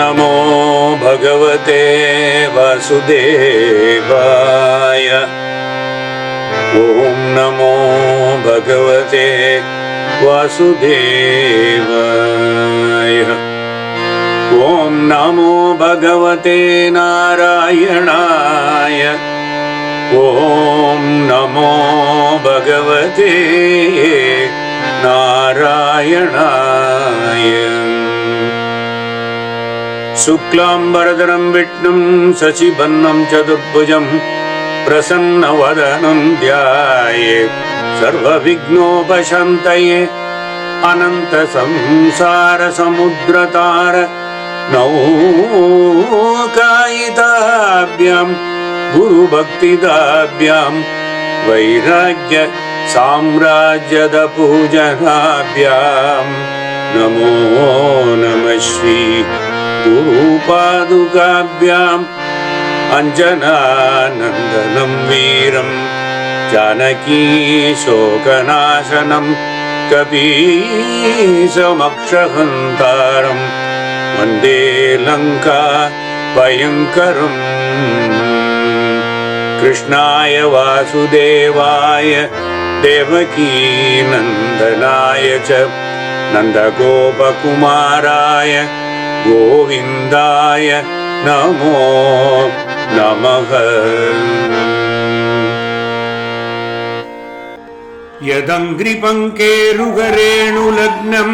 नमो भगवते वासुदेवाय। ॐ नमो भगवते वासुदेवाय। ॐ नमो भगवते नारायणाय। ॐ नमो भगवते नारायणाय। शुक्लांबरधरं विष्णुं शशिवर्णं चतुर्भुजं प्रसन्नवदनं ध्यायेत् सर्वविघ्नोपशान्तये। अनन्तसंसारसमुद्रतार नौकायिताभ्यां गुरुभक्तिदाभ्यां वैराग्य साम्राज्यदपूजनाभ्यां नमो नमः श्री गुरुपादुकाभ्याम्। अञ्जनानन्दनं वीरं जानकी शोकनाशनं कपीशमक्षहन्तारं वन्दे लङ्का भयङ्करम्। कृष्णाय वासुदेवाय देवकीनन्दनाय च नन्दगोपकुमाराय गोविन्दाय नमो नमः। यदङ्घ्रिपङ्केरुगरेणुलग्नं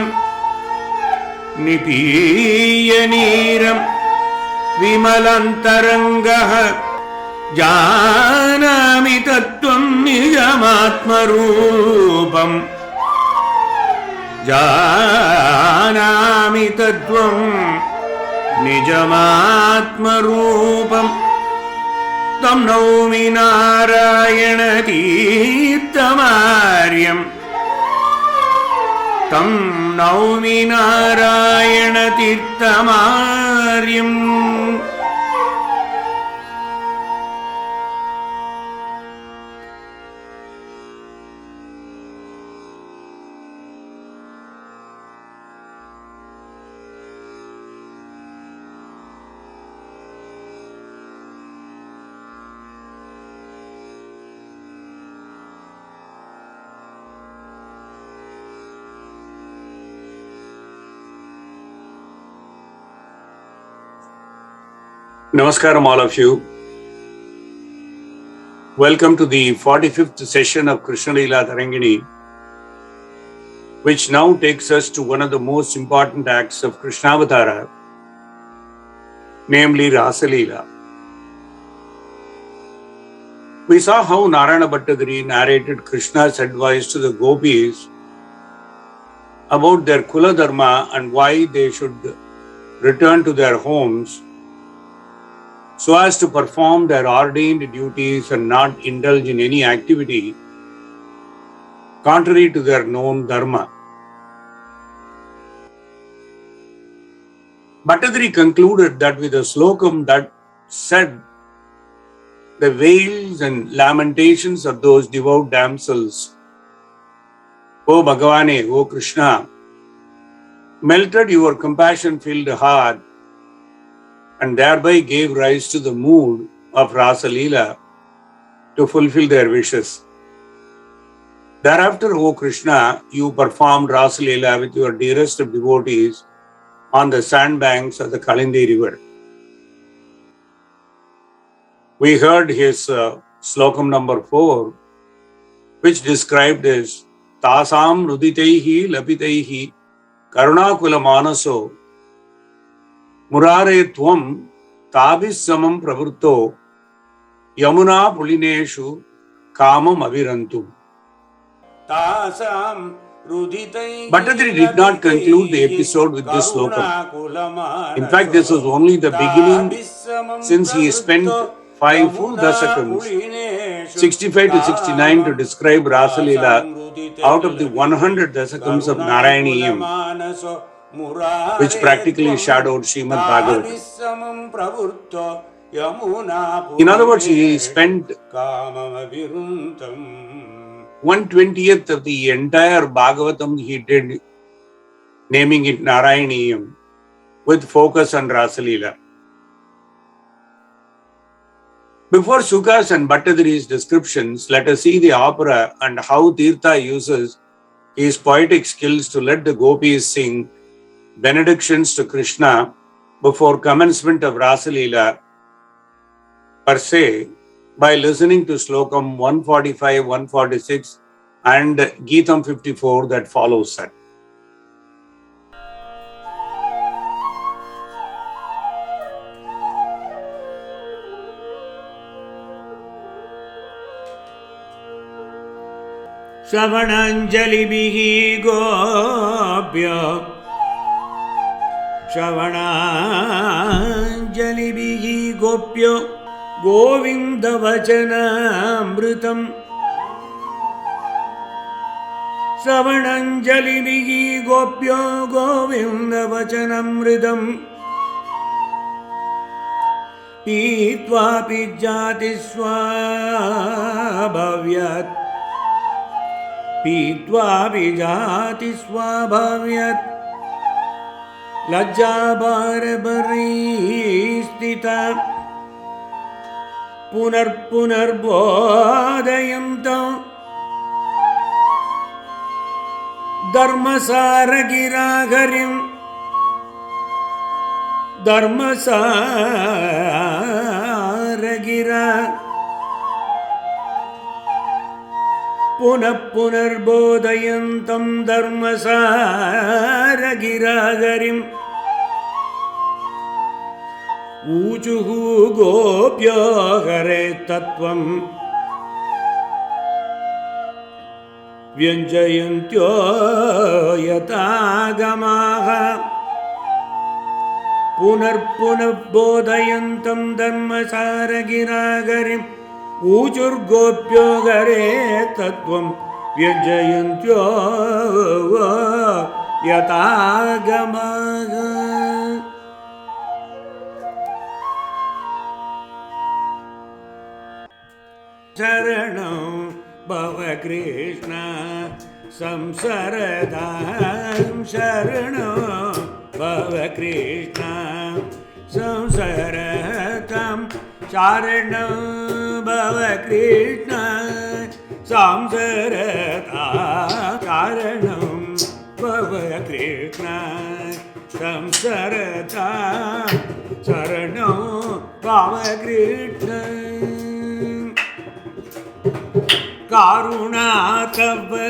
निपीयनीरं विमलन्तरङ्गः जानामि तत्त्वं निजमात्मरूपम्। जानामि तत्त्वं निजमात्मरूपम्। तं नौमि नारायणतीर्थमार्यम्। तं नौमि नारायणतीर्थमार्यम्। Namaskaram, all of you. Welcome to the 45th session of Krishna Leela TarangiNi, which now takes us to one of the most important acts of Krishnavatara, namely Rasa Leela. We saw how Narayana Bhattadri narrated Krishna's advice to the Gopis about their Kula Dharma and why they should return to their homes so as to perform their ordained duties and not indulge in any activity contrary to their known dharma. Bhattadri concluded that with a slokam that said the wails and lamentations of those devout damsels, O Bhagavane, O Krishna, melted your compassion-filled heart and thereby gave rise to the mood of Rasa Leela to fulfill their wishes. Thereafter, O Krishna, you performed Rasa Leela with your dearest of devotees on the sandbanks of the Kalindi river. We heard his slokam number 4, which described as Tasam Ruditaihi Lapitaihi Karunakula Manaso Murare Tvam Tabis Samam Pravurto Yamuna Pulineshu Kamam Avirantu. Bhattadri did not conclude the episode with this slokam. In fact, this was only the beginning, since he spent 5 full dasakams, 65 to 69, to describe Rasa Leela out of the 100 dasakams of Narayaniyam, which practically shadowed Srimad Bhagavatam. In other words, he spent 1/20th of the entire Bhagavatam he did, naming it Narayaniyam, with focus on Rasalila. Before Suka's and Bhattadiri's descriptions, let us see the opera and how Tirtha uses his poetic skills to let the Gopis sing Benedictions to Krishna before commencement of Rasalila per se by listening to Slokam 145, 146 and Geetam 54 that follows that. Shravananjalibihi gopya Shravananjalibihi gopya Govinda vachanamritam Shravananjalibihi gopya Govinda vachanamritam Pitva pijjati swabhavyat Pitva vijati swabhavyat Lajja bharabharistita Punar punar bodhayanta Dharmasaragiragarim Dharmasaragira Punah punar bodhayantam dharmasaragiragarim Ujuhu gopya hare tattvam Vyanjayantyo yatagamaha Punar punah bodhayantam dharmasaragiragarim Ujur gopyo gare tattvam Vyanjayantyo yatagamaha Sharanam Bhava Krishna Samsaradam Sharanam Bhava Krishna Samsaradam Sharanam Bhava Krishna Samsaradam Sharanam Bhava Krishna Samsaradam Sharanam Bhava Krishna Karuna tava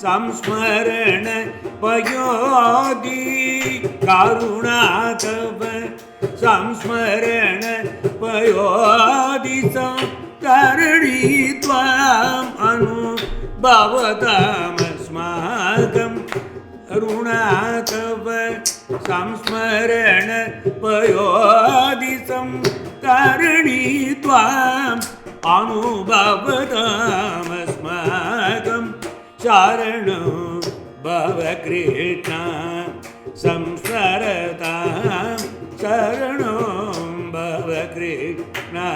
samsmarana payodi Karuna tava samsmarana payodi Tarani tvam anubhavatam asmakam Karuna tava samsmarana payodi Tarani tvam Anubhavatam asmakam Sharanam Bhava Krishna Samsaratam Sharanam Bhava Krishna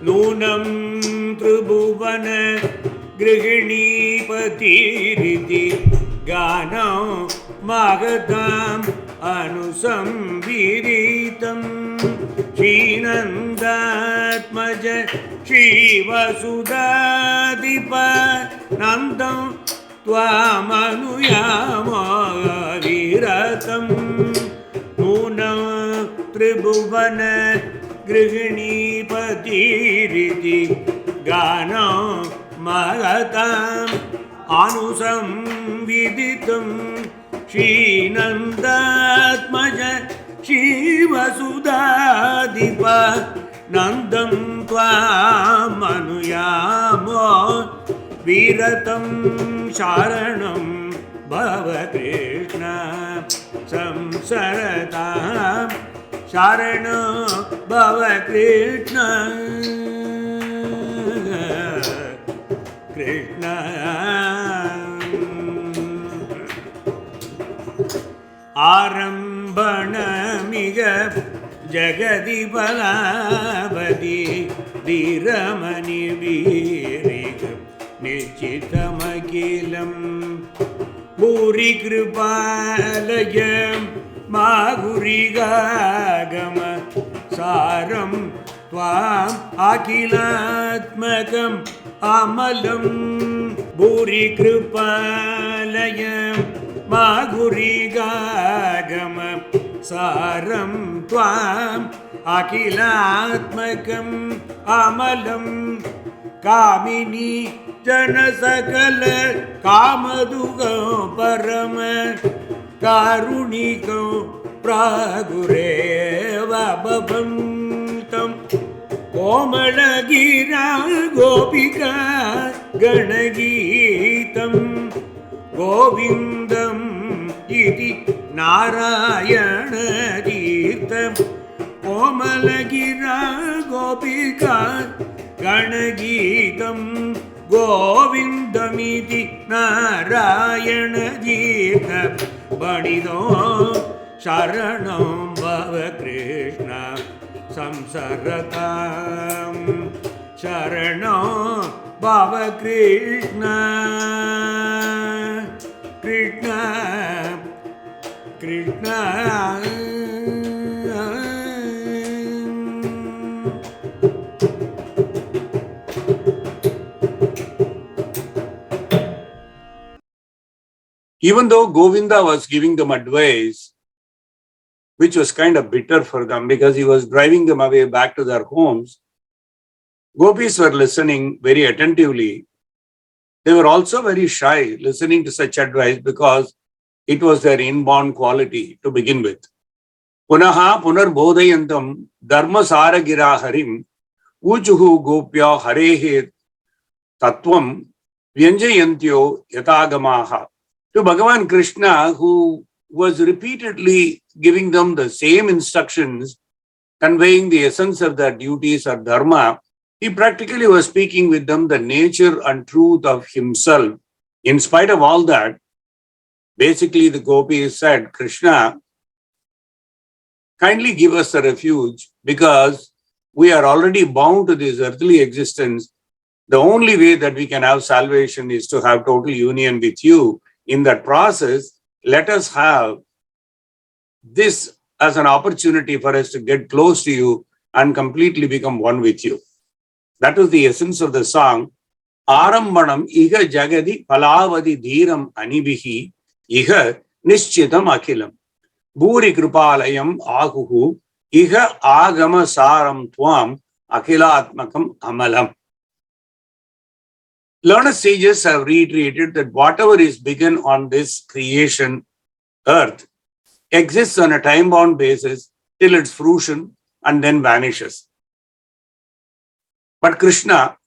Nunam Tribhuvana Grihini Patiriti Ganam Magatam Anusambiritam Srinandatmaja Shivasudadipa Nandam Tvamanuyama Viratam Nunam Tribhuvana Grihini Patiriti Ganam Magatam Anusambiritam Srinandatmaja Shivasudadipa Nandam Tvamanuyamo Viratam Sharanam Bhava Krishna Samsaratam Sharanam Bhava Krishna Krishna Arambana miga जगदिपलावति धीरमणि वीरिक निश्चितमखिलं भूरि कृपालय मागुरिगागम सारं त्वाम् अखिलात्मकम् अमलं भूरि कृपालय मागुरिगागम सारं त्वाम् अखिलात्मकम् अमलं कामिनी जनसकल कामदुगो परम कारुणिको प्रागुरेव भवन्तं कोमलगिरा गोपिका गणगीतं गोविन्दम् इति नारायणतीर्थं कोमलगिरा गोपिका गणगीतं गोविन्दमिति नारायणतीर्थं बणिदो शरणं भव कृष्ण संसरतां शरणं भव Krishna Krishna Krishna Even though Govinda was giving them advice, which was kind of bitter for them because he was driving them away back to their homes, Gopis were listening very attentively. They were also very shy listening to such advice because it was their inborn quality to begin with. Punaha punar bodhayantam dharma saragira harim ujuhu gopya harehe tattvam vyanjayantyo yatagamaha. To Bhagavan Krishna, who was repeatedly giving them the same instructions, conveying the essence of their duties or dharma, he practically was speaking with them the nature and truth of himself. In spite of all that, basically the Gopis said, Krishna, kindly give us a refuge because we are already bound to this earthly existence. The only way that we can have salvation is to have total union with you. In that process, let us have this as an opportunity for us to get close to you and completely become one with you. That was the essence of the song. Arambanam iha jagadi palavadi dhiram anibihi iha nishchitam akhilam. Bhuri kripalayam ahuhu iha agama saram tvam akhilatmakam amalam. Learned sages have reiterated that whatever is begun on this creation earth exists on a time-bound basis till its fruition and then vanishes. But Krishna,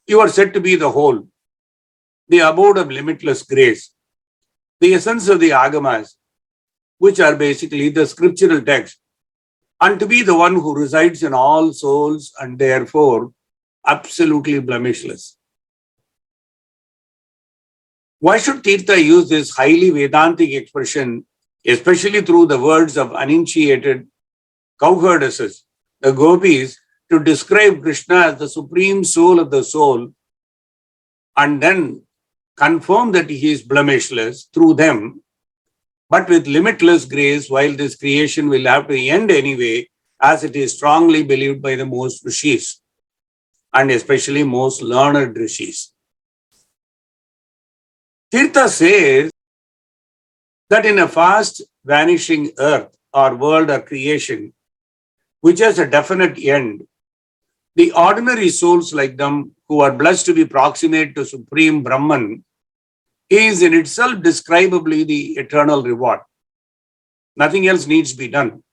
you are said to be the whole, the abode of limitless grace, the essence of the agamas, which are basically the scriptural text, and to be the one who resides in all souls and therefore absolutely blemishless. Why should Tirtha use this highly Vedantic expression, especially through the words of uninitiated cowherdesses, the Gopis, to describe Krishna as the supreme soul of the soul and then confirm that he is blemishless through them, but with limitless grace, while this creation will have to end anyway, as it is strongly believed by the most rishis and especially most learned rishis. Tirtha says that in a fast vanishing earth or world or creation, which has a definite end, the ordinary souls like them who are blessed to be proximate to Supreme Brahman is in itself describably the eternal reward. Nothing else needs to be done.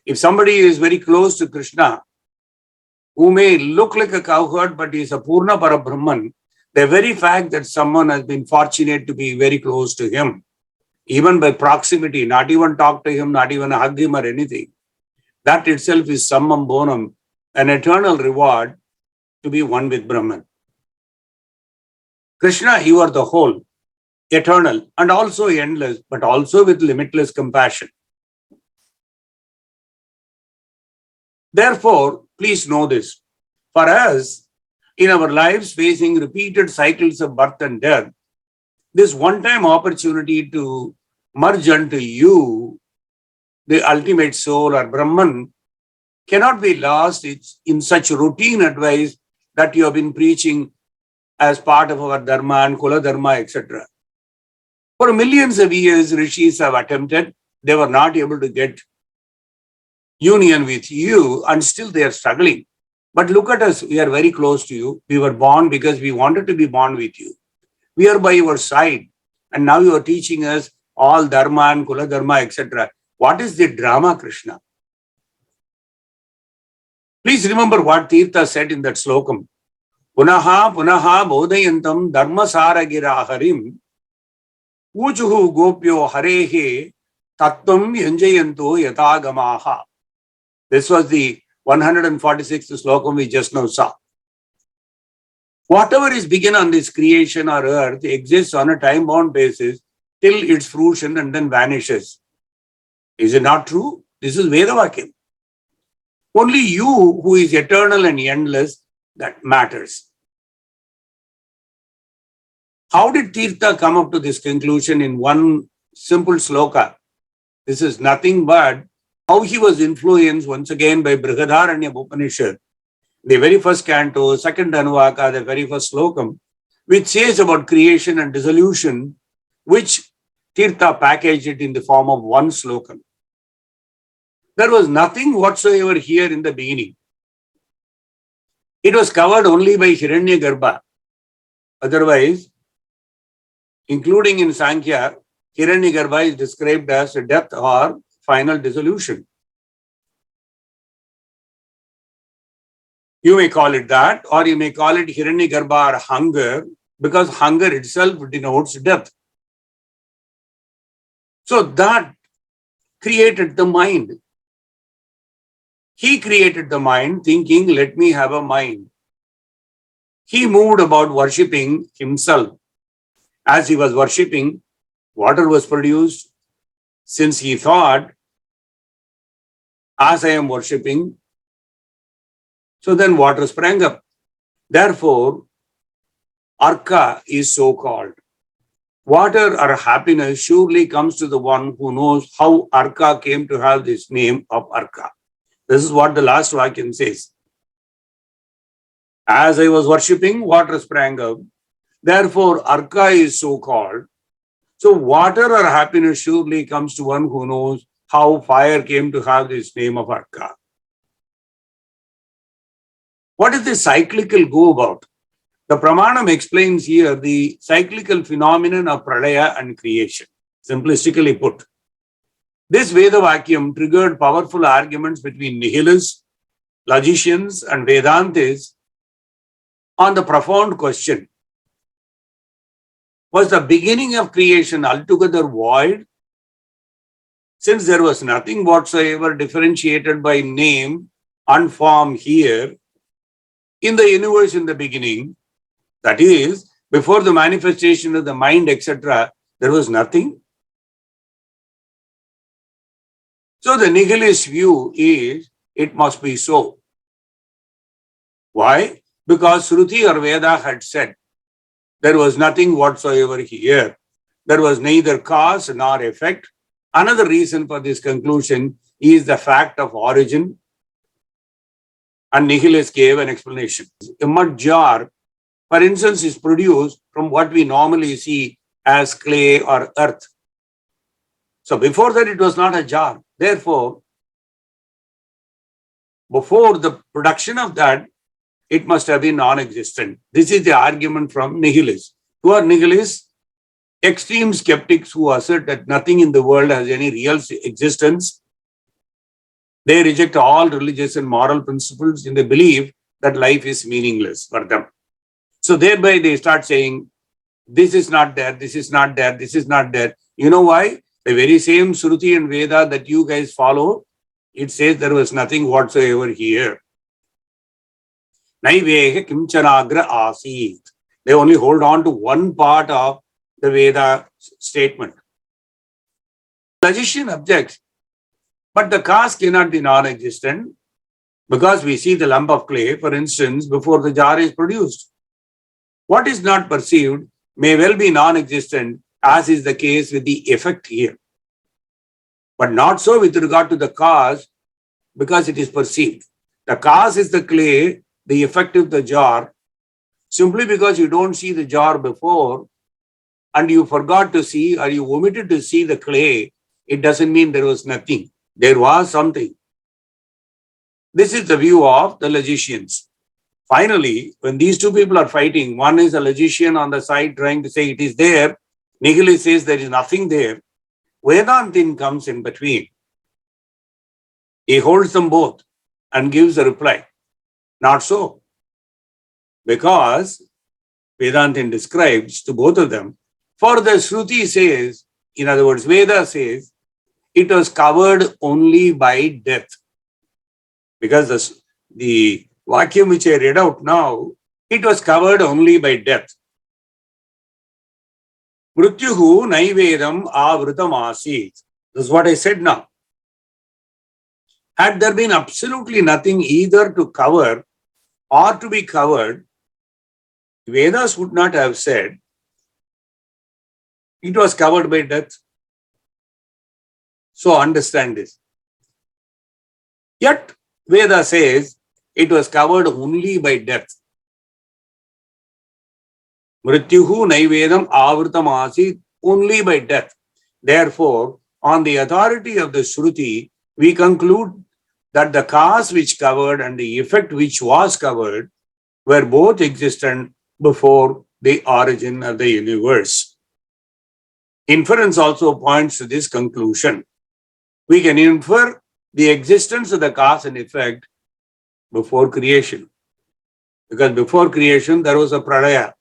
If somebody is very close to Krishna, who may look like a cowherd but is a Purna Parabrahman, the very fact that someone has been fortunate to be very close to him, even by proximity, not even talk to him, not even hug him or anything, that itself is summum bonum, an eternal reward to be one with Brahman. Krishna, you are the whole, eternal, and also endless, but also with limitless compassion. Therefore, please know this. For us, in our lives facing repeated cycles of birth and death, this one-time opportunity to merge unto you, the ultimate soul or Brahman, cannot be lost in such routine advice that you have been preaching as part of our dharma and kula dharma, etc. For millions of years, rishis have attempted. They were not able to get union with you, and still they are struggling. But look at us, we are very close to you. We were born because we wanted to be born with you. We are by your side. And now you are teaching us all dharma and kula dharma, etc. What is the drama, Krishna? Please remember what Tirtha said in that slokam. Punaha punaha bodhayantam dharma saragiraharim uchuhu gopyo harehe tattvam yanjayanto yatagamaha. This was the 146th slokam we just now saw. Whatever is begun on this creation or earth exists on a time-bound basis till its fruition and then vanishes. Is it not true? This is Vedavakyam. Only you, who is eternal and endless, that matters. How did Tirtha come up to this conclusion in one simple sloka? This is nothing but how he was influenced once again by Brihadaranya Upanishad, the very first canto, second Anuvaka, the very first slokam, which says about creation and dissolution, which Tirtha packaged it in the form of one slokam. There was nothing whatsoever here in the beginning. It was covered only by Hiranyagarbha. Otherwise, including in Sankhya, Hiranyagarbha is described as death or final dissolution. You may call it that, or you may call it Hiranyagarbha or hunger, because hunger itself denotes death. So that created the mind. He created the mind thinking, let me have a mind. He moved about worshipping himself. As he was worshipping, water was produced. Since he thought, as I am worshipping, so then water sprang up. Therefore, Arka is so called. Water or happiness surely comes to the one who knows how Arka came to have this name of Arka. This is what the last Vakyam says. As I was worshipping, water sprang up. Therefore, Arka is so called. So water or happiness surely comes to one who knows how fire came to have this name of Arka. What is the cyclical go about? The Pramanam explains here the cyclical phenomenon of Pralaya and creation, simplistically put. This Vedavakyam triggered powerful arguments between nihilists, logicians, and Vedantis on the profound question: was the beginning of creation altogether void? Since there was nothing whatsoever differentiated by name and form here in the universe in the beginning, that is, before the manifestation of the mind, etc., there was nothing. So the nihilist view is, it must be so. Why? Because Shruti or Veda had said, there was nothing whatsoever here. There was neither cause nor effect. Another reason for this conclusion is the fact of origin. And nihilist gave an explanation. A mud jar, for instance, is produced from what we normally see as clay or earth. So before that, it was not a jar. Therefore, before the production of that, it must have been non-existent. This is the argument from nihilists. Who are nihilists? Extreme skeptics who assert that nothing in the world has any real existence. They reject all religious and moral principles in the belief that life is meaningless for them. So thereby they start saying, this is not there, this is not there, this is not there. You know why? The very same Shruti and Veda that you guys follow, it says there was nothing whatsoever here. Naiveha kimchanagra asit. They only hold on to one part of the Veda statement. The logician objects, but the cause cannot be non-existent. Because we see the lump of clay, for instance, before the jar is produced. What is not perceived may well be non-existent, as is the case with the effect here. But not so with regard to the cause, because it is perceived. The cause is the clay, the effect is the jar. Simply because you don't see the jar before and you forgot to see or you omitted to see the clay, it doesn't mean there was nothing. There was something. This is the view of the logicians. Finally, when these two people are fighting, one is a logician on the side trying to say it is there, Nihilist says there is nothing there. Vedantin comes in between. He holds them both and gives a reply. Not so. Because Vedantin describes to both of them, for the Shruti says, in other words, Veda says, it was covered only by death. Because the vacuum which I read out now, it was covered only by death. Mrityuhu naivedam avrutam asit. This is what I said now. Had there been absolutely nothing either to cover or to be covered, Vedas would not have said it was covered by death. So understand this. Yet Veda says it was covered only by death. Mrityuhu naivedam avrutam asit, only by death. Therefore, on the authority of the Shruti, we conclude that the cause which covered and the effect which was covered were both existent before the origin of the universe. Inference also points to this conclusion. We can infer the existence of the cause and effect before creation. Because before creation, there was a pralaya.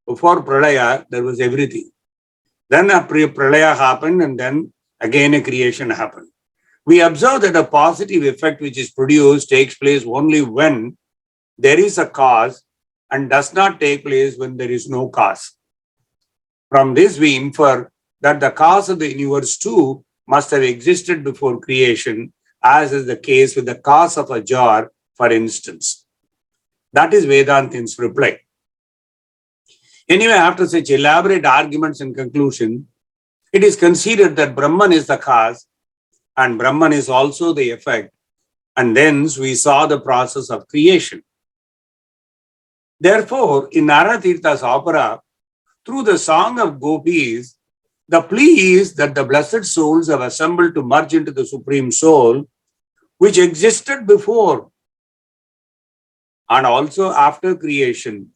Before pralaya, there was everything. Then a pralaya happened and then again a creation happened. We observe that a positive effect which is produced takes place only when there is a cause and does not take place when there is no cause. From this, we infer that the cause of the universe too must have existed before creation, as is the case with the cause of a jar, for instance. That is Vedantin's reply. Anyway, after such elaborate arguments and conclusion, it is considered that Brahman is the cause and Brahman is also the effect, and thence we saw the process of creation. Therefore, in Naratirtha's opera, through the song of Gopis, the plea is that the blessed souls have assembled to merge into the Supreme Soul, which existed before and also after creation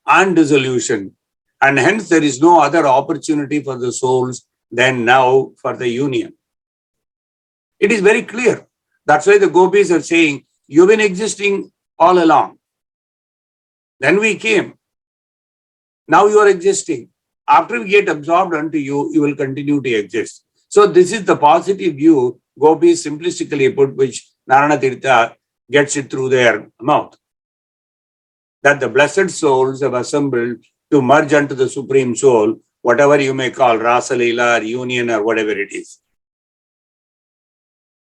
and dissolution, and hence there is no other opportunity for the souls than now for the union. It is very clear. That's why the Gopis are saying, you've been existing all along. Then we came. Now you are existing. After we get absorbed unto you, you will continue to exist. So this is the positive view Gopis simplistically put, which Narana Tirtha gets it through their mouth. That the blessed souls have assembled to merge unto the Supreme Soul, whatever you may call Rasa Leela or union or whatever it is.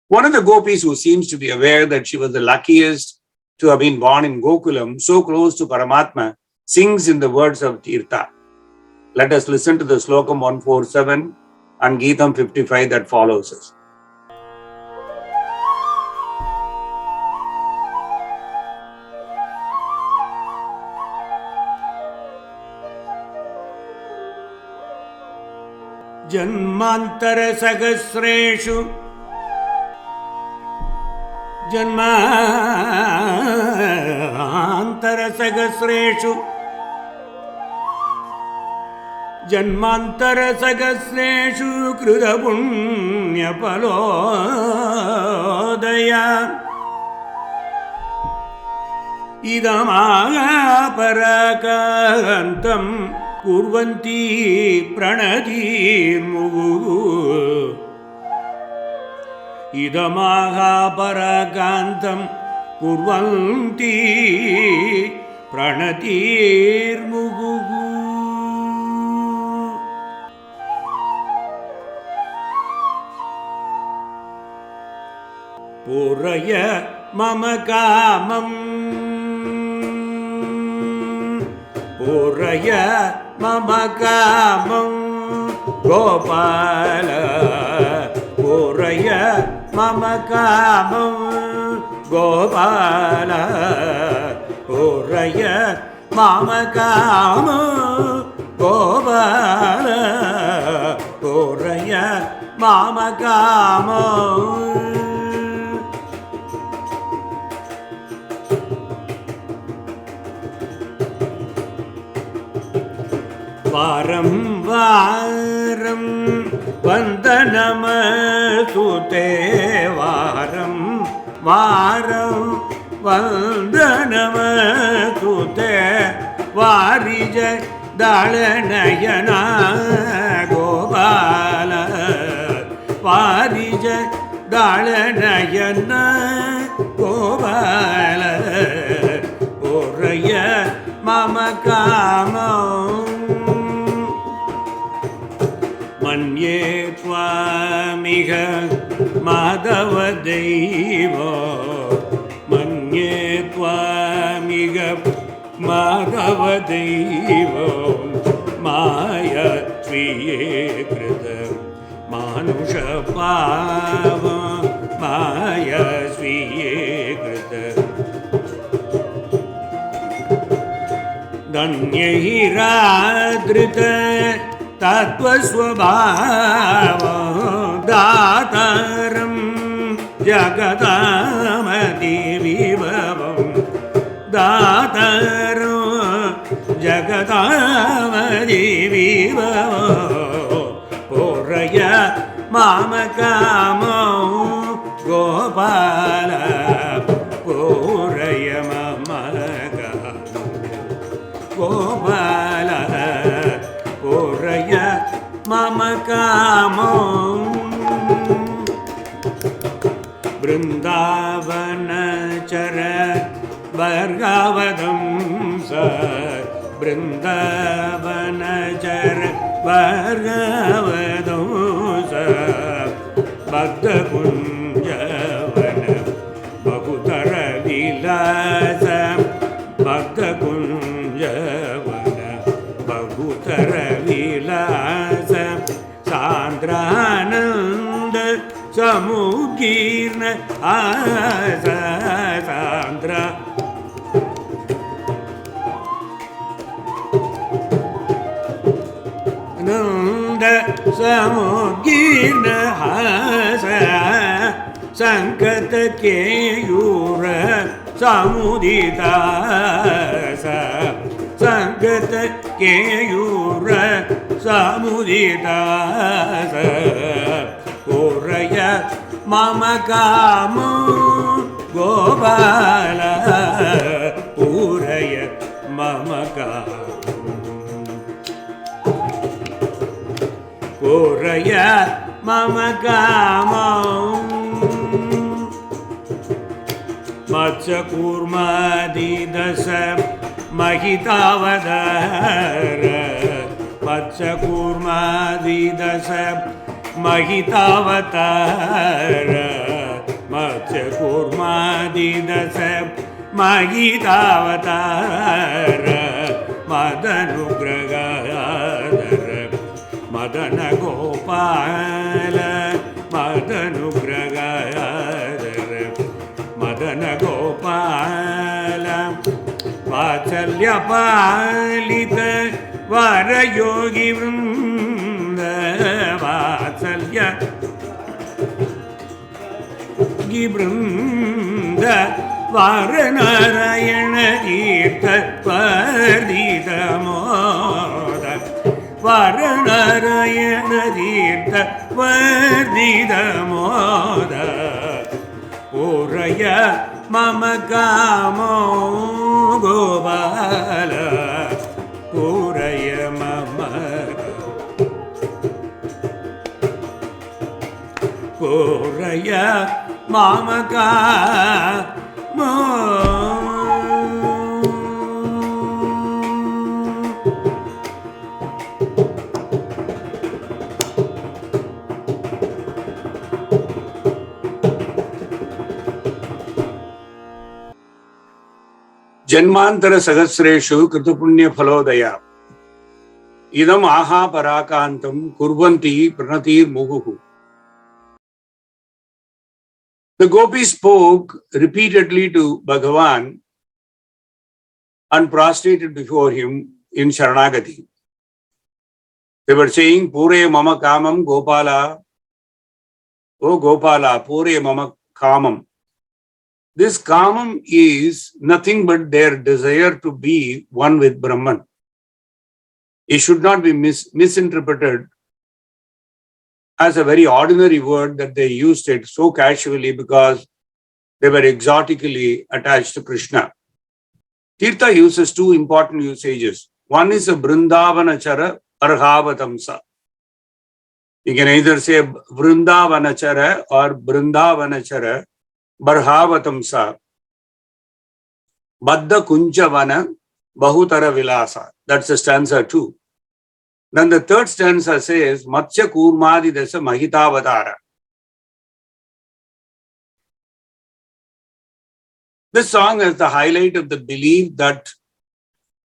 One of the Gopis who seems to be aware that she was the luckiest to have been born in Gokulam, so close to Paramatma, sings in the words of Tirtha. Let us listen to the Slokam 147 and Geetam 55 that follows us. Janmantara Sagasreshu Janmantara Sagasreshu Janmantara Sagasreshu Krudapunya Palodaya Idamaga Parakantam Kurvanti Pranadir Mugu Idamaha Parakantam Kurvanti Pranadir Mugu. पूरय मम कामम् पूरय मम कामं गोपाल पूरय मम कामं गोपाल पूरय मम कामं गोपाल पूरय मम कामं वारं वारं वन्दनमस्तुते वारं वारं वन्दनमस्तुते वारिज दलनयना गोपाल वारिज दलनयना गोपाल पूरय मम कामं मन्ये त्वामिह माधवदैवो मन्ये त्वामिह माधवदैवो माया स्वीये कृत मानुषपाव माया स्वीये कृत धन्यैरादृत तत्त्वस्वभाव दातारं जगदामदिविभवं दातारं जगदामदिविभवं पूरय मम कामं गोपाल पूरय मम कामं गोपाल पूरय मम कामं वृन्दावनचर वर्गावधंस वृन्दावनचर वर्गावधंस भक्तकुञ्जवन बहुतर विलास भक्तकुञ्जवन बहुतर विलास सान्द्रानन्द समुकीर्ण आस सान्द्रा नन्द समुकीर्ण हास संकट केयूर समुदितास संगत केयूर समुदितास पूरय मम कामं गोपाल पूरय मम कामं पूरय मम कामं मत्स्यकूर्मादिदश महितावतार मत्स्यकूर्मादिदश महितावतार मत्स्यकूर्मादिदश महितावतार मदनुग्रहादर मदन गोपाल मदनुग्रहादर मदन गोपाल वात्सल्यपालित वरयोगी वृन्द वात्सल्य वृन्द वारनारायण तीर्थ वर्धित मोद वारनारायण तीर्थ वर्धित मोद पूरय मम कामं गोपाल पूरय मम पूरय मम कामं Janmantara Sagasreshu Kritapunya Phalodaya Idam Aha Parakantam Kurvanti Pranatir Muguhu. The Gopis spoke repeatedly to Bhagavan and prostrated before him in Sharanagati. They were saying, Pure Mama Kamam Gopala, O Gopala, Pure Mama Kamam. This Kamam is nothing but their desire to be one with Brahman. It should not be misinterpreted as a very ordinary word that they used it so casually because they were exotically attached to Krishna. Tirtha uses two important usages. One is a Vrindavanachara Arhavatamsa. You can either say Vrindavanachara or Vrindavanachara Barhavatamsa. Baddha Kunchavana Bahutara Vilasa. That's the stanza 2. Then the third stanza says Matsya Kurmadi Dasa Mahitavatara. This song has the highlight of the belief that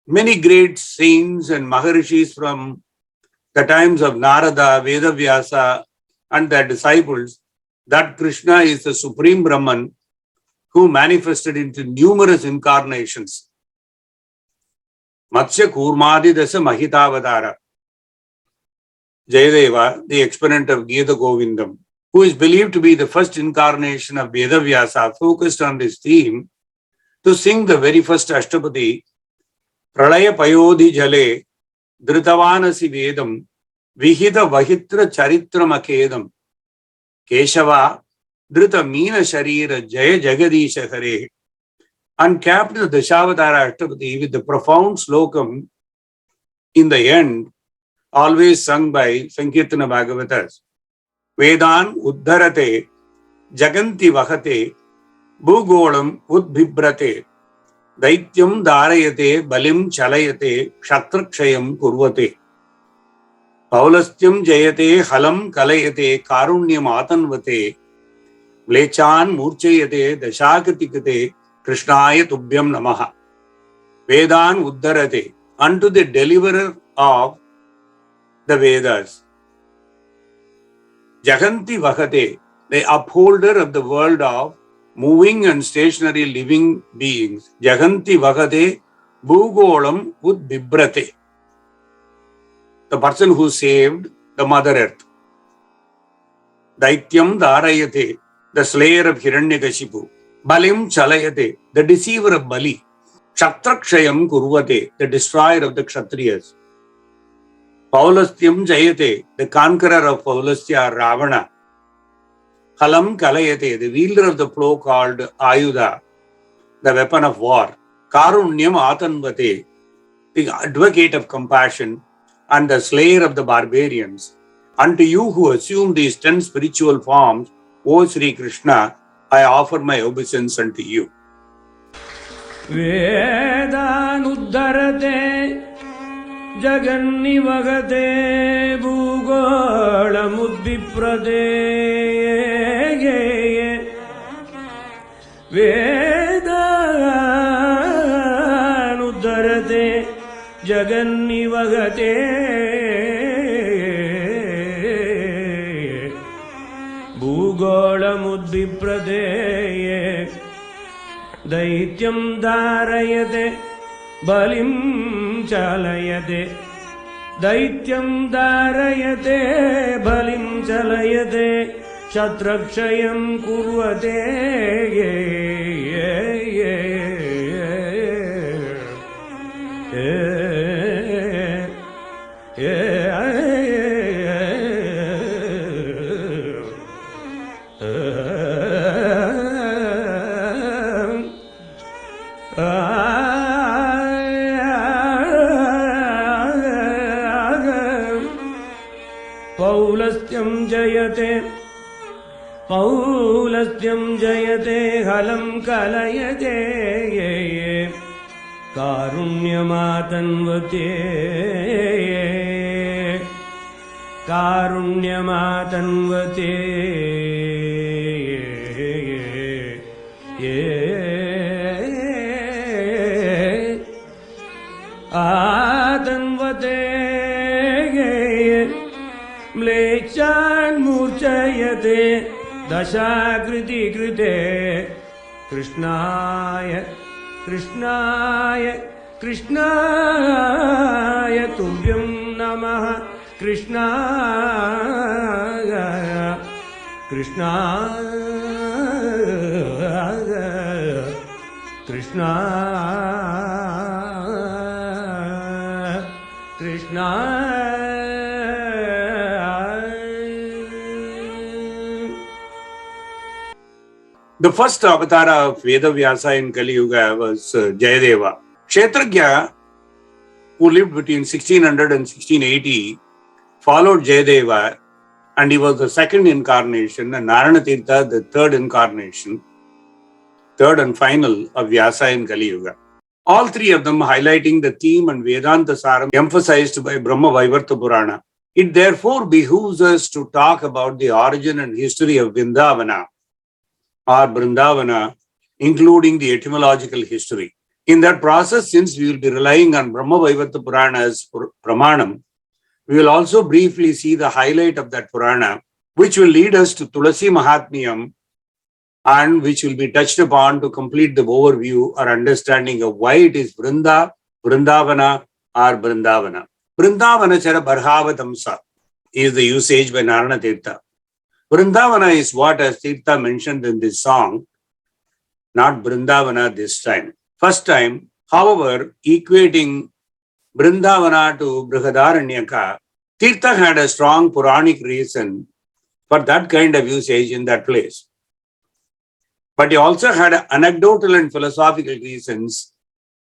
many great saints and Maharishis from the times of Narada, Vedavyasa and their disciples, that Krishna is the Supreme Brahman who manifested into numerous incarnations. Matsya Kurmadi Dasa Mahitavatara. Jayadeva, the exponent of Gita Govindam, who is believed to be the first incarnation of Vedavyasa, focused on this theme to sing the very first Ashtapadi, Pralaya Payodhi Jale, Dritavanasi Vedam, Vihita Vahitra Charitra Makedam, Keshava, Drita Meena Sharira Jaya Jagadisha Hare, and capped the Dashavatara Ashtapadi with the profound slokam in the end, always sung by Sankirtana Bhagavatas. Vedan Uddharate, Jaganti Vahate, Bhugolam Udbhibrate, Daityam Dharayate, Balim Chalayate, Kshatrakshayam Kurvate, Paulastyam Jayate, Halam Kalayate, Karunyam Atanvate, Mlechan Murchayate, Dashakatikate, Krishnaya Tubhyam Namaha. Vedan Uddharate, unto the deliverer of the Vedas. Jaganti Vahate, the upholder of the world of moving and stationary living beings. Jaganti Vahate, Bhugolam Udbhibrate. The person who saved the Mother Earth. Daityam Dharayate, the slayer of Hiranyakashipu. Balim Chalayate, the deceiver of Bali. Kshatrakshayam Kurvate, the destroyer of the Kshatriyas. Paulastyam Jayate, the conqueror of Paulastya, Ravana. Halam Kalayate, the wielder of the plow called Ayudha, the weapon of war. Karunyam Atanvate, the advocate of compassion and the slayer of the barbarians. Unto you who assume these 10 spiritual forms, O Sri Krishna, I offer my obeisance unto you. Vedanuddarate Jagannivagate Bhugolamudviprade Vedanuddarate Jagannivagate Bhugolamudviprade Daityam Dharayate Balim Chalayate Daityam Dharayate Balim Chalayate Kshatrakshayam Kurvate Paulastyam Jayate Halam Kalayate Karunyamatanvate Karunyamatanvate आतन्वते म्लेच्छान् मूर्छयते दशाकृति कृते कृष्णाय कृष्णाय कृष्णाय तुभ्यं नमः कृष्णाय कृष्णाय कृष्णाय कृष्णाय. The first avatar of Vedavyasa in Kali Yuga was Jayadeva. Kshetragya, who lived between 1600 and 1680, followed Jayadeva, and he was the second incarnation, and Narayana Tirtha, the third incarnation, third and final of Vyasa in Kali Yuga. All three of them highlighting the theme and Vedanta Saram emphasized by Brahma Vaivarta Purana. It therefore behooves us to talk about the origin and history of Vrindavana or Vrindavana, including the etymological history. In that process, since we will be relying on Brahma Vaivarta Purana as Pramanam, we will also briefly see the highlight of that Purana, which will lead us to Tulasi Mahatmyam and which will be touched upon to complete the overview or understanding of why it is Vrinda, Vrindavana or Vrindavana. Vrindavana Chara Barhavatamsa is the usage by Narayana Tirtha. Vrindavana is what, as Tirtha mentioned in this song, not Vrindavana this time. First time, however, equating Vrindavana to Brihadaranyaka, Tirtha had a strong Puranic reason for that kind of usage in that place. But he also had anecdotal and philosophical reasons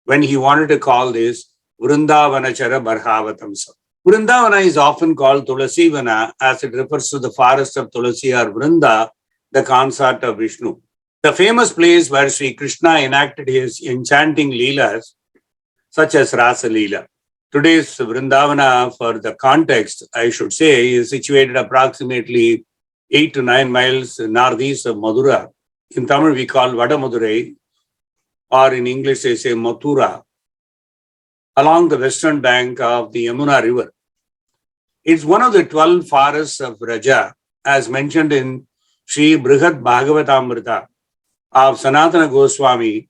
when he wanted to call this Vrindavanachara Barhavatamsa. Vrindavana is often called Tulasivana as it refers to the forest of Tulasi or Vrinda, the consort of Vishnu. The famous place where Sri Krishna enacted his enchanting Leelas, such as Rasa Leela. Today's Vrindavana, for the context, I should say, is situated approximately 8 to 9 miles northeast of Madura. In Tamil, we call Vadamadurai, or in English, they say Mathura, along the western bank of the Yamuna River. It's one of the 12 forests of Raja, as mentioned in Sri Brihad Bhagavatamrita of Sanatana Goswami,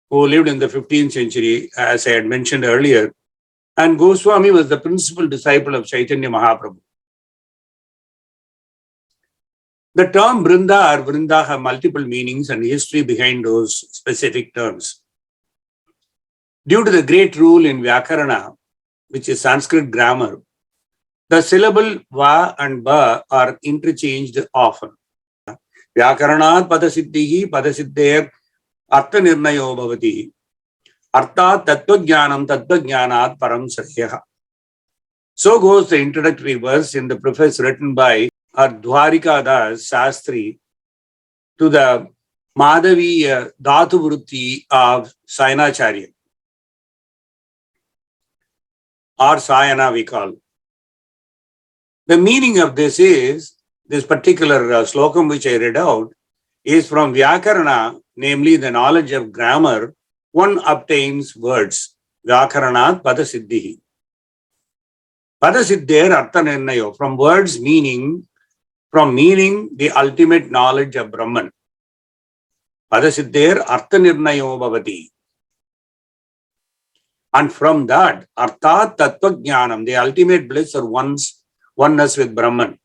who lived in the 15th century, as I had mentioned earlier. And Goswami was the principal disciple of Chaitanya Mahaprabhu. The term Vrinda or Vrinda have multiple meanings and history behind those specific terms. Due to the great rule in Vyakarana, which is Sanskrit grammar, the syllable va and ba are interchanged often. Vyakaranat padasiddhihi padasiddher artha nirnayo bhavati arthat tattva-jnanat param sriyaha. So goes the introductory verse in the preface written by Dwarika Das Shastri to the Madhavi Dhatu Vritti of Acharya, or Sayana we call. The meaning of this is, this particular slokam which I read out, is from Vyakarana, namely the knowledge of grammar, one obtains words. Vyakaranat padasiddhihi. Padasiddher artha nirnayo, from words meaning, from meaning the ultimate knowledge of Brahman. Padasiddher artha nirnayo bhavati. And from that, arthat tattva-jnanam, the ultimate bliss or oneness with Brahman.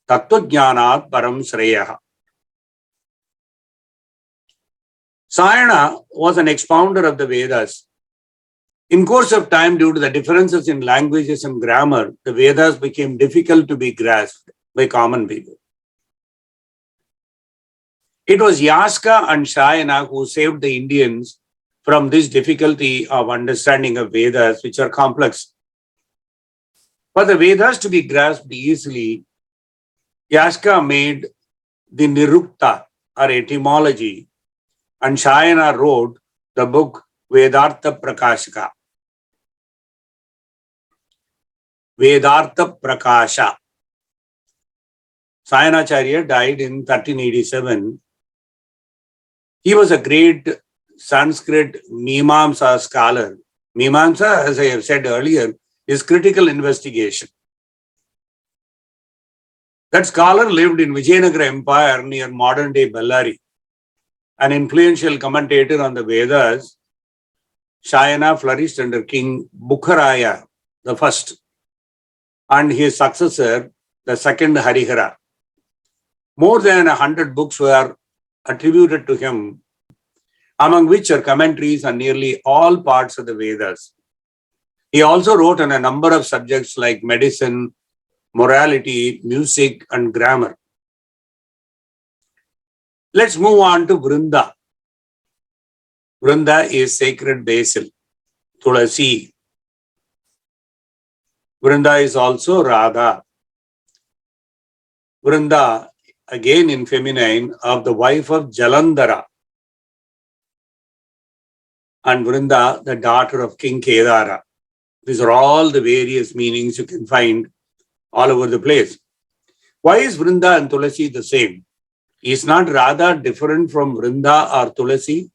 Tattva-jnanat param sreyaha. Sayana was an expounder of the Vedas. In course of time, due to the differences in languages and grammar, the Vedas became difficult to be grasped by common people. It was Yaska and Sayana who saved the Indians from this difficulty of understanding of Vedas, which are complex. For the Vedas to be grasped easily, Yaska made the Nirukta or etymology, and Sayana wrote the book Vedartha Prakashaka. Vedartha Prakasha. Sayanacharya died in 1387. He was a great Sanskrit Mimamsa scholar Mimamsa, as I have said earlier, is critical investigation. That scholar lived in Vijayanagara Empire near modern-day Bellary. An influential commentator on the Vedas, Shayana flourished under King Bukharaya the first and his successor, the second Harihara. More than 100 books were attributed to him, among which are commentaries on nearly all parts of the Vedas. He also wrote on a number of subjects like medicine, morality, music, and grammar. Let's move on to Vrinda. Vrinda is sacred basil, Tulasi. Vrinda is also Radha. Vrinda, again in feminine, of the wife of Jalandhara. And Vrinda, the daughter of King Kedara. These are all the various meanings you can find all over the place. Why is Vrinda and Tulasi the same? Is not Radha different from Vrinda or Tulasi?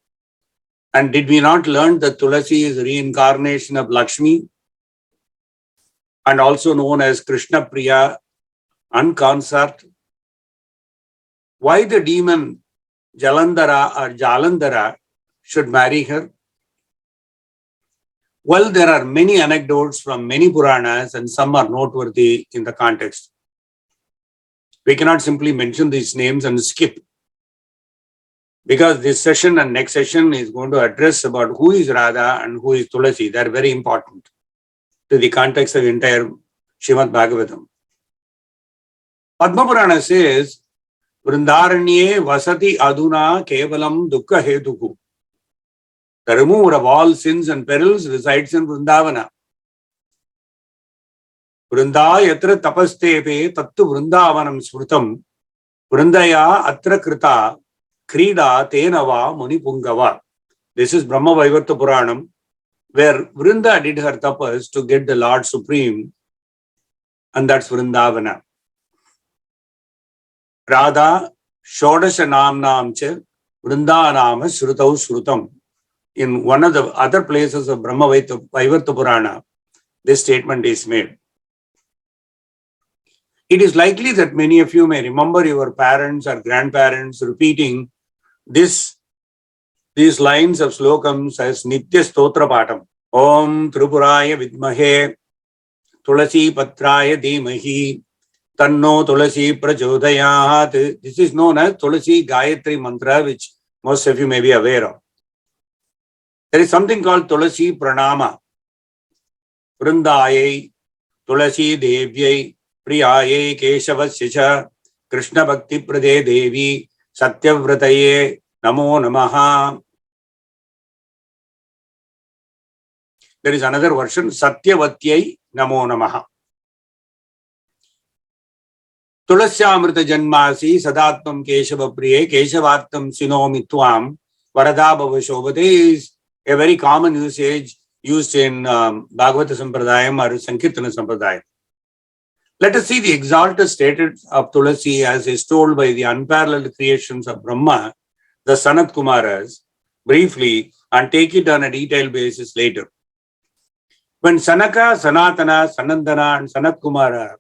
And did we not learn that Tulasi is a reincarnation of Lakshmi and also known as Krishna Priya and consort? Why the demon Jalandhara or Jalandhara should marry her? Well, there are many anecdotes from many Puranas and some are noteworthy in the context. We cannot simply mention these names and skip, because this session and next session is going to address about who is Radha and who is Tulasi. They are very important to the context of entire Srimad Bhagavatam. Padma Purana says, Vrindaranye vasati aduna kevalam dukkha hetuku. The remover of all sins and perils resides in Vrindavana. Vrinda yatra tapastepe tattu Vrindavanam smrutam Vrindaya atra krita krida tenava munipungava. This is Brahma Vaivarta Puranam, where Vrinda did her tapas to get the Lord Supreme, and that's Vrindavana. Radha Shodasha Namnam cha Vrindanama Shrutau Shrutam. In one of the other places of Brahma Vaivarta Purana, this statement is made. It is likely that many of you may remember your parents or grandparents repeating these lines of slokams as Nitya Stotra Patam. Om Tripuraya Vidmahe Tulasi Patraya Dhimahi Tanno Tulasi Prachodayat. This is known as Tulasi Gayatri Mantra, which most of you may be aware of. There is something called Tulasi Pranama. Vrindaye, Tulasi Devyai, Priyaye, Keshavasya, Krishna Bhakti Prade Devi, Satyavrataye, Namo Namaha. There is another version, Satyavatyai, Namo Namaha. Tulasyamrita Janmasi, Sadatmam Keshava Priye, Keshavattam Sinomi Tvam, Varada Bhava Shobhate is a very common usage used in Bhagavata Sampradayam or Sankirtana Sampradayam. Let us see the exalted status of Tulasi as is told by the unparalleled creations of Brahma, the Sanat Kumaras, briefly, and take it on a detailed basis later. When Sanaka, Sanatana, Sanandana, and Sanat Kumara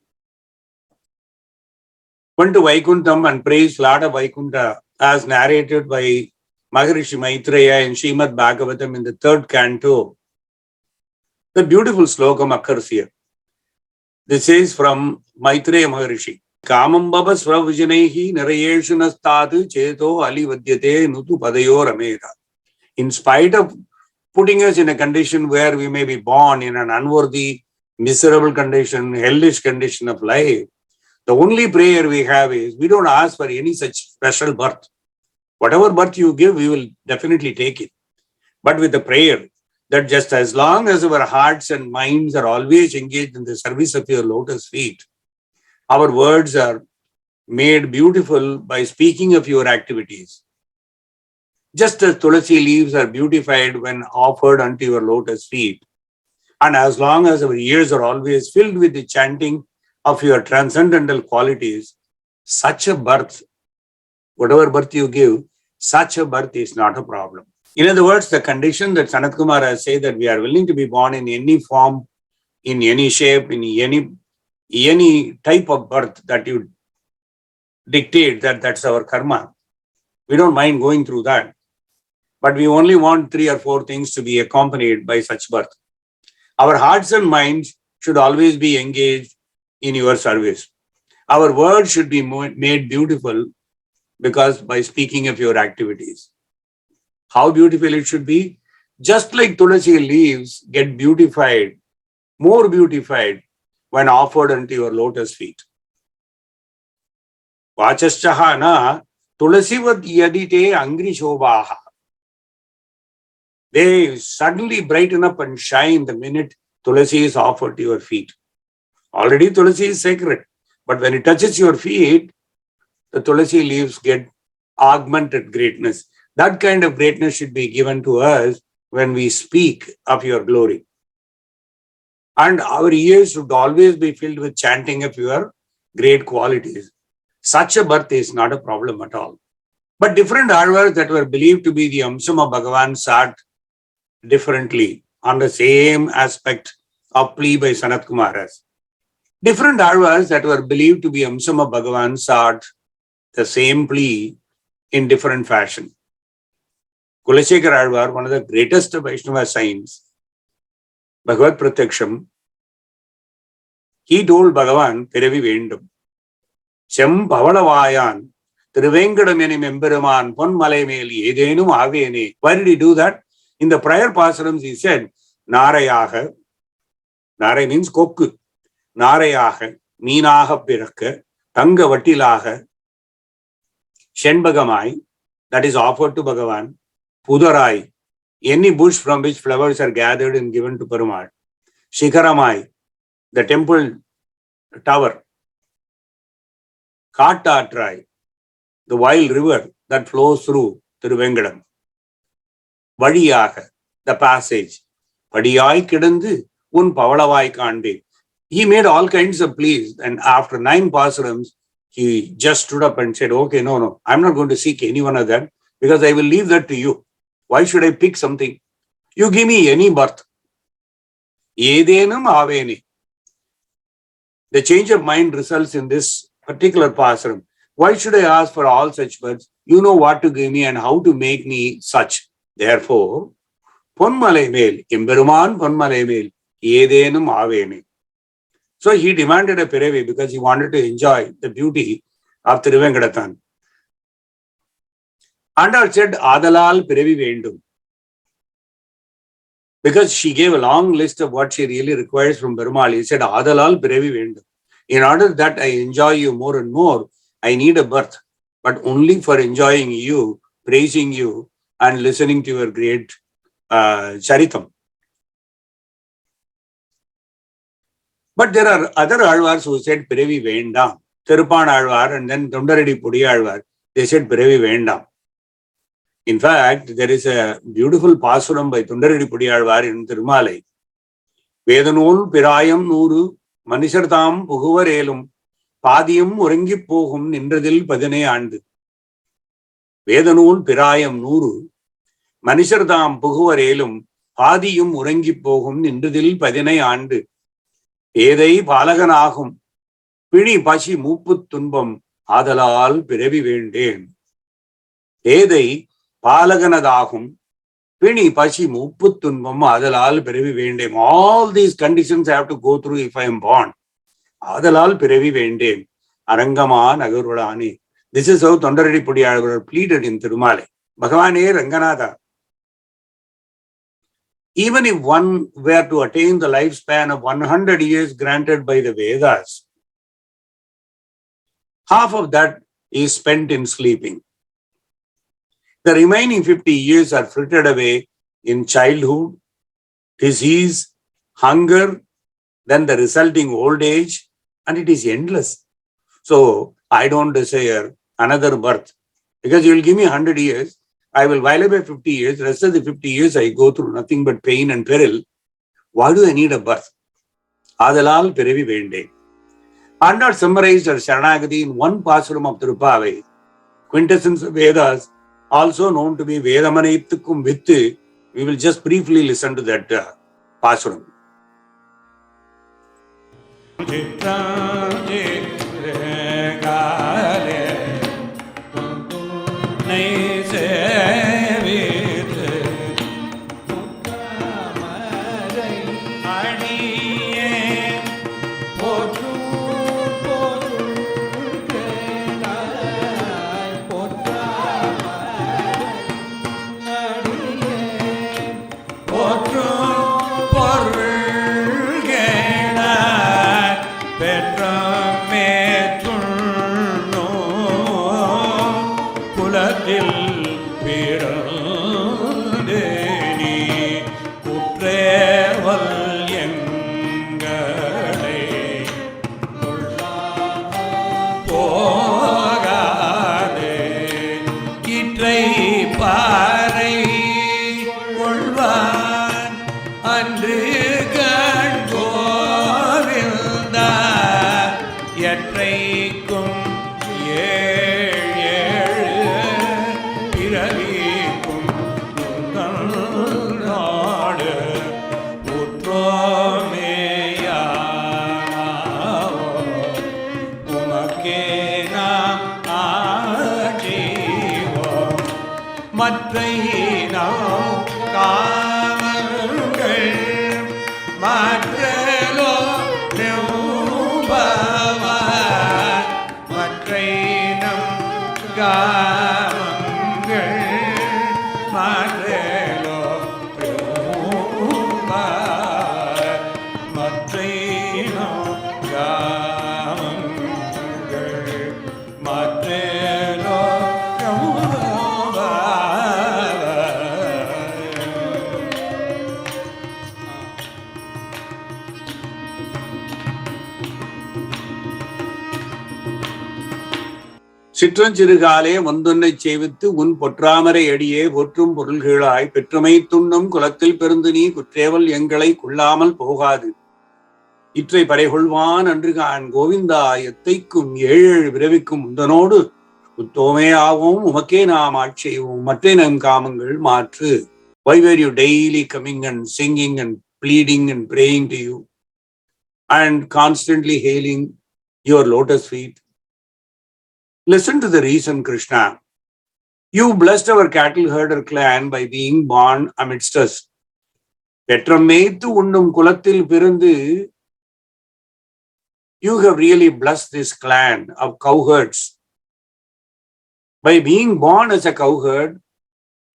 went to Vaikuntham and praised Lord of Vaikunta as narrated by Maharishi Maitreya in Srimad Bhagavatam in the 3rd canto, the beautiful slokam occurs here. This is from Maitreya Maharishi. Kamam baba svravijanahi narayeshu nastadu cheto alivadyate nutu padayor ameda. In spite of putting us in a condition where we may be born in an unworthy, miserable condition, hellish condition of life, the only prayer we have is, we don't ask for any such special birth. Whatever birth you give, we will definitely take it. But with the prayer that just as long as our hearts and minds are always engaged in the service of your lotus feet, our words are made beautiful by speaking of your activities. Just as Tulasi leaves are beautified when offered unto your lotus feet, and as long as our ears are always filled with the chanting of your transcendental qualities, such a birth, whatever birth you give, such a birth is not a problem. In other words, the condition that Sanat Kumar has said that we are willing to be born in any form, in any shape, in any type of birth that you dictate, that's our karma. We don't mind going through that. But we only want 3 or 4 things to be accompanied by such birth. Our hearts and minds should always be engaged in your service. Our words should be made beautiful because by speaking of your activities. How beautiful it should be? Just like Tulasi leaves get beautified, more beautified when offered unto your lotus feet. Vachaschaha na tulasivat yadite angri shobhaha. They suddenly brighten up and shine the minute Tulasi is offered to your feet. Already Tulasi is sacred, but when it touches your feet, the Tulasi leaves get augmented greatness. That kind of greatness should be given to us when we speak of your glory. And our ears should always be filled with chanting of your great qualities. Such a birth is not a problem at all. But different Alvars that were believed to be the Amsam of Bhagavan sat differently on the same aspect of plea by Sanat Kumaras. Different Alvars that were believed to be Amsam of Bhagavan sat the same plea in different fashion. Kulashekar Alvar, one of the greatest Vaishnava saints, Bhagavad Pratyaksham, he told Bhagavan, Piravi Vendum, Chem Pavalavayan, Thiruvaiyaru Emperuman, Pon Malai Meli, Edenum Avene. Why did he do that? In the prior pasarams, he said, Narayaha, Nara means Kokku, Narayaha, Meenaha Piraka, Tanga Vatilaha, Shenbagamai, that is offered to Bhagavan, Pudarai, any bush from which flowers are gathered and given to Perumal, Shikaramai, the temple tower, Katha, the wild river that flows through Thiruvaiyaru, Vadiyaga, the passage, Vadiyai Kidandu, Un Pavalavai Kande. He made all kinds of pleas, and after 9 pasarams, he just stood up and said, okay, no, I'm not going to seek any one of that because I will leave that to you. Why should I pick something? You give me any birth. Edenam avene. The change of mind results in this particular pasaram. Why should I ask for all such births? You know what to give me and how to make me such. Therefore, Ponmalai mel, Emperuman Ponmalai mel, Edenam avene. So he demanded a Piravi because he wanted to enjoy the beauty of Thiruvaiyaru. Andal said, Adalal Piravi Vendum. Because she gave a long list of what she really requires from Perumal. He said, Adalal Piravi Vendum. In order that I enjoy you more and more, I need a birth, but only for enjoying you, praising you, and listening to your great charitam. But there are other Alvars who said, Piravi Vendam. Thirupan Alvar and then Thundaredi Pudi Alvar, they said, Piravi Vendam. In fact, there is a beautiful pasuram by Thundaredi Pudi Alvar in Thirumalai. Vedanul Pirayam Nuru, Manishartham Puguvarelum, Padiyam Urangi Pohum Nindradil Padane Andu. Vedanul Pirayam Nuru, Manishartham Puguvarelum, Padiyam Urangi Pohum Nindradil Padane Andu. Edai Palaganahum, Pini Pashi Muput Tunbam, Adalal Piravi Vendem. Edai Palaganadahum, Pini Pashi Muput Tunbam, Adalal Piravi Vendem. All these conditions I have to go through if I am born. Adalal Piravi Vendem, Arangama Nagarudani. This is how Thundaredi Pudi pleaded in Thirumalai. Bhagavane Ranganatha. Even if one were to attain the lifespan of 100 years granted by the Vedas, half of that is spent in sleeping. The remaining 50 years are frittered away in childhood, disease, hunger, then the resulting old age, and it is endless. So I don't desire another birth because you will give me 100 years. I will while away 50 years, the rest of the 50 years I go through nothing but pain and peril. Why do I need a birth? Adalal Piravi Vende. Andar summarized her Sharanagati in one pasuram of Tirupavai, quintessence of Vedas, also known to be Vedamanayithukum Vittu. We will just briefly listen to that Pasuram. சிற்றஞ்சிறுகாலே வந்தொன்னைச் செய்வித்து உன் பொற்றாமரை அடியே போற்றும் பொருள்களாய் பெற்றுமை துண்ணும் குலத்தில் பெருந்து நீ குற்றேவல் எங்களை கொள்ளாமல் போகாது. இற்றை பறைகொள்வான் அன்று கான் கோவிந்தா எத்தைக்கும் ஏழு விரவிக்கும் உந்தனோடு உத்தோமே ஆவோம் உமக்கே நாம் ஆட்செய்வோம் மற்ற நம் காமங்கள் மாற்று. Why were you daily coming and singing and pleading and praying to you and constantly hailing your lotus feet? Listen to the reason, Krishna. You blessed our cattle herder clan by being born amidst us. Petram meithu unnum kulathil pirandu. You have really blessed this clan of cowherds. By being born as a cowherd,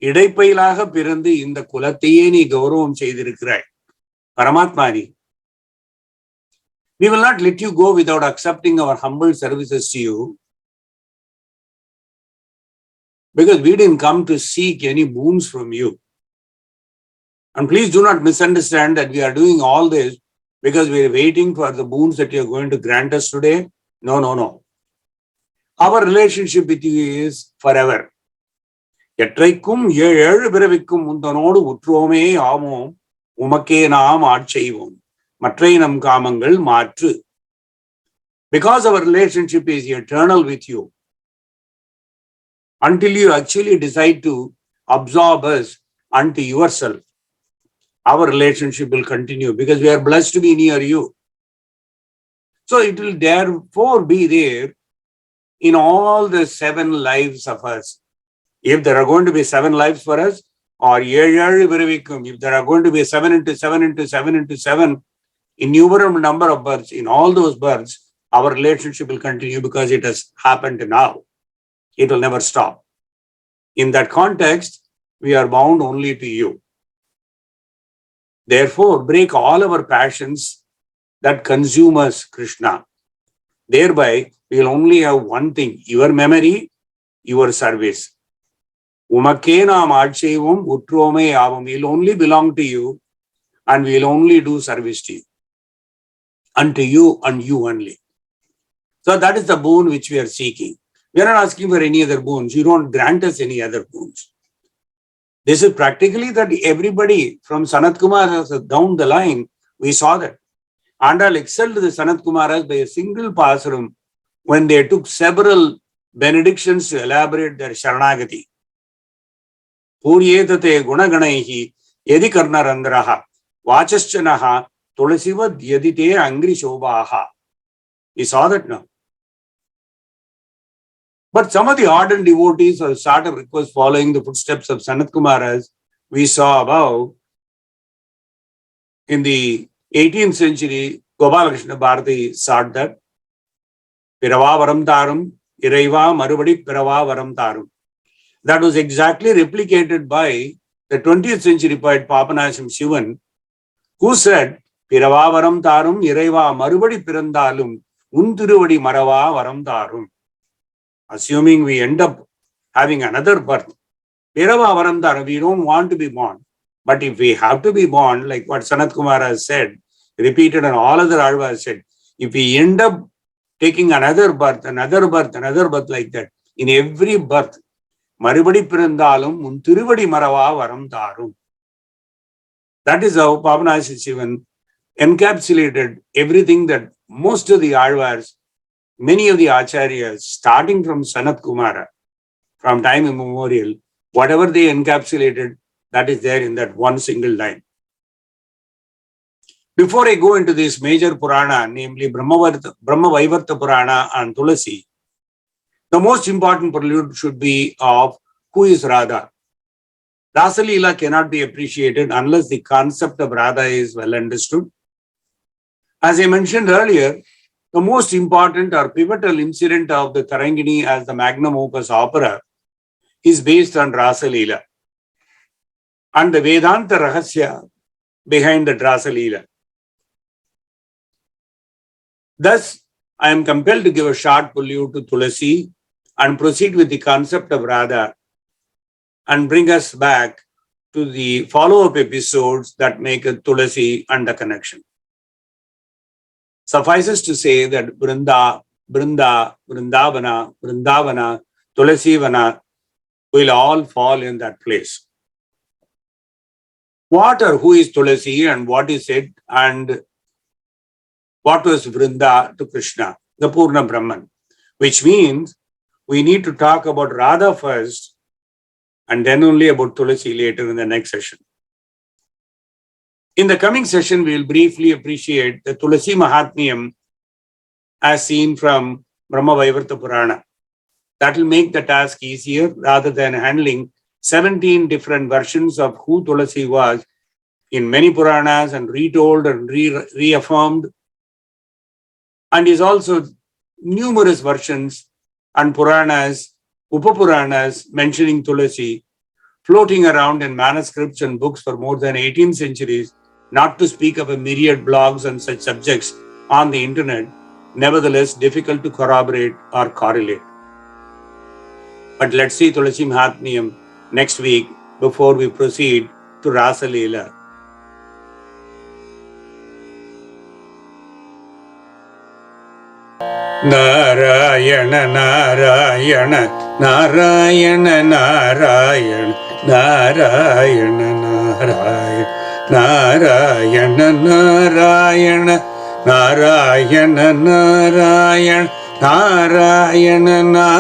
இடைப்பையிலாக பிறந்து இந்த குலத்தையே நீ கௌரவம் செய்திருக்கிறாய். பரமாத்மானி. We will not let you go without accepting our humble services to you. Because we didn't come to seek any boons from you. And please do not misunderstand that we are doing all this because we are waiting for the boons that you are going to grant us today. No, no, no. Our relationship with you is forever. எற்றைக்கும் ஏழு பிறவிக்கும் உந்தனோடு உற்றோமே ஆவோம் உமக்கே நாம் ஆட்செய்வோம் மற்றை நம் காமங்கள் மாற்று. Because our relationship is eternal with you. Until you actually decide to absorb us unto yourself, our relationship will continue because we are blessed to be near you. So it will therefore be there in all the 7 lives of us. If there are going to be 7 lives for us, or if there are going to be 7 into 7 into 7 into 7, innumerable number of births, in all those births, our relationship will continue because it has happened now. It will never stop. In that context, we are bound only to you. Therefore, break all our passions that consume us, Krishna. Thereby, we will only have one thing, your memory, your service. Umakke naam aadsheivam utrome yavam. We will only belong to you and we will only do service to you. Unto you and you only. So that is the boon which we are seeking. We are not asking for any other boons. You don't grant us any other boons. This is practically that everybody from Sanat Kumaras down the line, we saw that. Andal excelled the Sanat Kumaras by a single pasuram when they took several benedictions to elaborate their Sharanagati. Puryetate gunaganaihi yadi karnarandaraha vachaschanaha tulasivad yadite angri shobhaha. We saw that now. But some of the ardent devotees have started request following the footsteps of Sanat Kumar, as we saw above. In the 18th century, Gopalakrishna Bharati sought that Pirava Varam Tarum, Iraiva Marubadi Pirava Varam Tarum. That was exactly replicated by the 20th century poet Papanasham Shivan, who said, Pirava Varam Tarum, Iraiva Marubadi Pirandalum, Unthiruvadi Marava Varam Tarum. Assuming we end up having another birth, Pirava Varam Tarum, we don't want to be born. But if we have to be born, like what Sanat Kumar has said, repeated and all other Alvas said, if we end up taking another birth like that, in every birth, Marubadi Pirandalum, Unthiruvadi Marava Varam Tarum. That is how Pavanasya Shivan encapsulated everything that most of the Alvars, many of the Acharyas, starting from Sanat Kumara, from time immemorial, whatever they encapsulated, that is there in that one single line. Before I go into this major Purana, namely Brahma-Vaivarta Purana and Tulasi, the most important prelude should be of who is Radha. Rasa-Leela cannot be appreciated unless the concept of Radha is well understood. As I mentioned earlier, the most important or pivotal incident of the Tarangini as the magnum opus opera is based on Rasa-Leela and the Vedanta Rahasya behind the Rasa-Leela. Thus, I am compelled to give a short prelude to Tulasi and proceed with the concept of Radha and bring us back to the follow-up episodes that make a Tulasi and a connection. Suffices to say that Vrindavana, Tulasivana will all fall in that place. What or who is Tulasi and what is it, and what was Vrinda to Krishna, the Purna Brahman, which means we need to talk about Radha first and then only about Tulasi later in the next session. In the coming session, we will briefly appreciate the Tulasi Mahatmyam as seen from Brahma-Vaivarta Purana. That will make the task easier rather than handling 17 different versions of who Tulasi was in many Puranas and retold and reaffirmed. And is also numerous versions and Puranas, Upapuranas mentioning Tulasi, floating around in manuscripts and books for more than 18 centuries, not to speak of a myriad blogs on such subjects on the internet, nevertheless difficult to corroborate or correlate. But let's see Tulasi Mahatmyam next week before we proceed to Rasa-Leela. Narayana, Narayana, Narayana, Narayana, Narayana, Narayana, Narayana, Narayana, Narayana, Narayana, Narayana,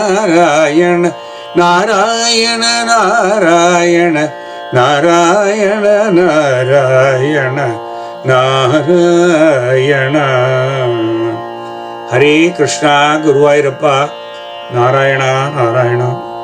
Narayana, Narayana, Narayana, Narayana, Narayana, Narayana. Hare Krishna, Guru Ayyappa, Narayana, Narayana.